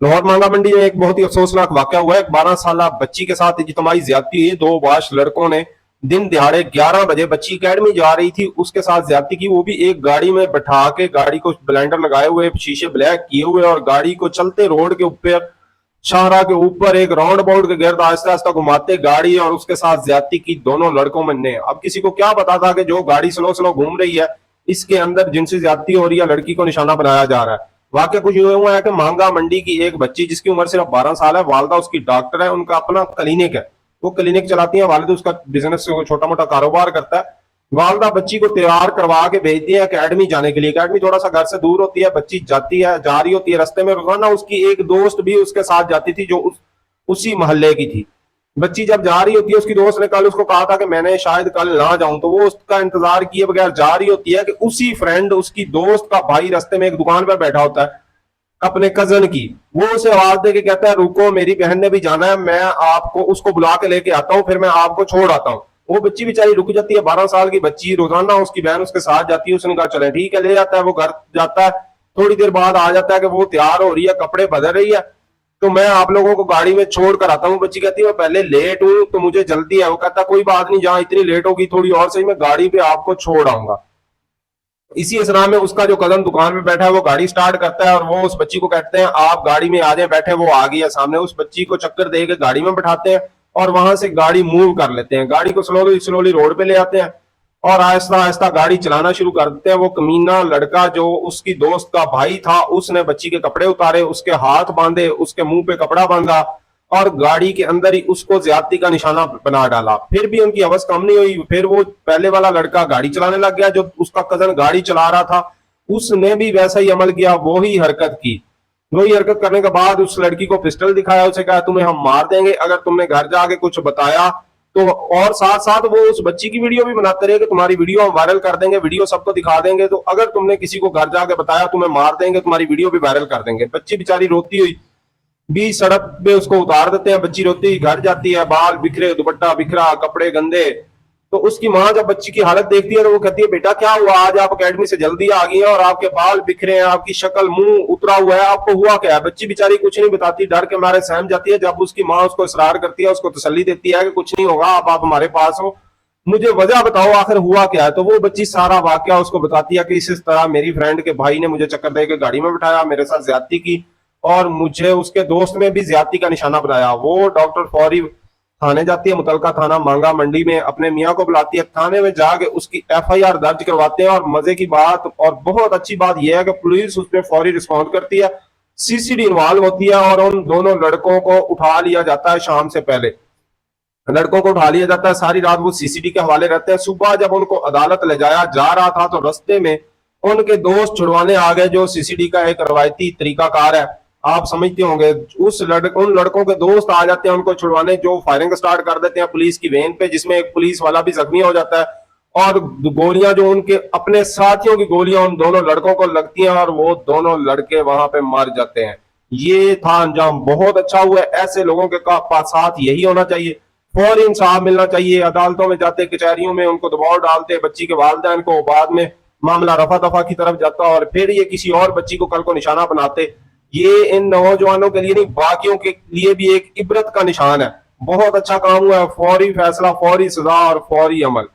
लाहौर मांगा मंडी में एक बहुत ही अफसोसनाक वाकया हुआ है। 12 साल बच्ची के साथ इज्तिमाई ज्यादती हुई। दो बाश लड़कों ने दिन दिहाड़े 11 बजे बच्ची एकेडमी जा रही थी, उसके साथ ज्यादती की, वो भी एक गाड़ी में बैठा के, गाड़ी को ब्लेंडर लगाए हुए, शीशे ब्लैक किए हुए, और गाड़ी को चलते रोड के ऊपर, शाहरा के ऊपर एक राउंड अबाउट के गिर्द आहिस्ता आहिस्ता घुमाते गाड़ी, और उसके साथ ज्यादती की दोनों लड़कों में ने। अब किसी को क्या पता था कि जो गाड़ी स्लो स्लो घूम रही है इसके अंदर जिनसी ज्यादती हो रही है, लड़की को निशाना बनाया जा रहा है। वाकया कुछ ये हुआ है कि मांगा मंडी की एक बच्ची जिसकी उम्र सिर्फ 12 साल है, वालदा उसकी डॉक्टर है, उनका अपना क्लिनिक है, वो क्लिनिक चलाती है, वालिद उसका बिजनेस छोटा मोटा कारोबार करता है। वालदा बच्ची को तैयार करवा के भेजती है अकेडमी जाने के लिए। अकेडमी थोड़ा सा घर से दूर होती है, बच्ची जाती है, जा रही होती है, रास्ते में रोजाना उसकी एक दोस्त भी उसके साथ जाती थी जो उसी मोहल्ले की थी। बच्ची जब जा रही होती है, उसकी दोस्त ने कल उसको कहा था कि मैंने शायद कल ना जाऊं, तो वो उसका इंतजार किए बगैर जा रही होती है कि उसी फ्रेंड, उसकी दोस्त का भाई रास्ते में एक दुकान पर बैठा होता है अपने कजन की। वो उसे आवाज दे के कहता है, रुको मेरी बहन ने भी जाना है, मैं आपको उसको बुला के लेके आता हूँ, फिर मैं आपको छोड़ आता हूँ। वो बच्ची बेचारी रुक जाती है, 12 साल की बच्ची, रोजाना उसकी बहन उसके साथ जाती है। उसने कहा चले ठीक है, ले जाता है, वो घर जाता है। थोड़ी देर बाद आ जाता है कि वो तैयार हो रही है, कपड़े बदल रही है, तो मैं आप लोगों को गाड़ी में छोड़ कर आता हूँ। बच्ची कहती है मैं पहले लेट हूँ तो मुझे जल्दी है। वो कहता है कोई बात नहीं, जहां इतनी लेट होगी थोड़ी और सही, मैं गाड़ी पे आपको छोड़ आऊंगा। इसी असरा में उसका जो कदम दुकान में बैठा है वो गाड़ी स्टार्ट करता है, और वो उस बच्ची को कहते हैं आप गाड़ी में आ जाए, बैठे। वो आ गई है सामने, उस बच्ची को चक्कर दे के गाड़ी में बैठाते हैं और वहां से गाड़ी मूव कर लेते हैं। गाड़ी को स्लोली स्लोली रोड पे ले आते हैं और आहिस्ता आहिस्ता गाड़ी चलाना शुरू कर देते हैं। वो कमीना लड़का जो उसकी दोस्त का भाई था, उसने बच्ची के कपड़े उतारे, उसके हाथ बांधे, उसके मुंह पे कपड़ा बांधा और गाड़ी के अंदर ही उसको ज्यादती का निशाना बना डाला। फिर भी उनकी अवस कम नहीं हुई। फिर वो पहले वाला लड़का गाड़ी चलाने लग गया, जो उसका कजन गाड़ी चला रहा था उसने भी वैसा ही अमल किया, वही हरकत की। वही हरकत करने के बाद उस लड़की को पिस्टल दिखाया, उसे कहा तुम्हें हम मार देंगे अगर तुमने घर जाके कुछ बताया तो। और साथ साथ वो उस बच्ची की वीडियो भी बनाते रहे कि तुम्हारी वीडियो हम वायरल कर देंगे, वीडियो सबको दिखा देंगे, तो अगर तुमने किसी को घर जाके बताया तुम्हें मार देंगे, तुम्हारी वीडियो भी वायरल कर देंगे। बच्ची बेचारी रोती हुई बीच सड़क पे उसको उतार देते हैं। बच्ची रोती घर जाती है, बाल बिखरे, दुपट्टा बिखरा, कपड़े गंदे। तो उसकी माँ जब बच्ची की हालत देखती है तो वो कहती है बेटा क्या हुआ, आज आप अकेडमी से जल्दी आ गई हैं और आपके बाल बिखरे हैं, आपकी शक्ल मुंह उतरा हुआ है, आपको हुआ क्या है। बच्ची बेचारी कुछ नहीं बताती, डर के मारे सहम जाती है। जब उसकी माँ उसको इसरार करती है, उसको तसल्ली देती है कि कुछ नहीं होगा, आप हमारे पास हो, मुझे वजह बताओ आखिर हुआ क्या है, तो वो बच्ची सारा वाकया उसको बताती है कि इस तरह मेरी फ्रेंड के भाई ने मुझे चक्कर दे के गाड़ी में बिठाया, मेरे साथ ज्यादती की और मुझे उसके दोस्त ने भी ज्यादती का निशाना बनाया। वो डॉक्टर फौरी थाने जाती है, मुतलका थाना मांगा मंडी में, अपने मियाँ को बुलाती है, थाने में जाके उसकी FIR दर्ज करवाते हैं। और मजे की बात और बहुत अच्छी बात यह है कि पुलिस उस पर फौरी रिस्पॉन्ड करती है, CCD इन्वॉल्व होती है और उन दोनों लड़कों को उठा लिया जाता है। शाम से पहले लड़कों को उठा लिया जाता है, सारी रात वो CCD के हवाले रहते हैं। सुबह जब उनको अदालत ले जाया जा रहा था तो रस्ते में उनके दोस्त छुड़वाने आ गए, जो CCD का एक रवायती तरीकाकार है, आप समझते होंगे। उन लड़कों के दोस्त आ जाते हैं उनको छुड़वाने, जो फायरिंग स्टार्ट कर देते हैं पुलिस की वेन पे, जिसमें एक पुलिस वाला भी जख्मी हो जाता है और गोलियां जो उनके अपने साथियों की गोलियां उन दोनों लड़कों को लगती हैं और वो दोनों लड़के वहां पे मर जाते हैं। ये था अंजाम, बहुत अच्छा हुआ। ऐसे लोगों के साथ यही होना चाहिए, फौरी इंसाफ मिलना चाहिए। अदालतों में जाते, कचहरियों में उनको दबाव डालते बच्ची के वालिदैन को, बाद में मामला रफा दफा की तरफ जाता और फिर ये किसी और बच्ची को कल को निशाना बनाते। ये इन नौजवानों के लिए नहीं, बाकियों के लिए भी एक इबरत का निशान है। बहुत अच्छा काम हुआ है, फौरी फैसला, फौरी सजा और फौरी अमल।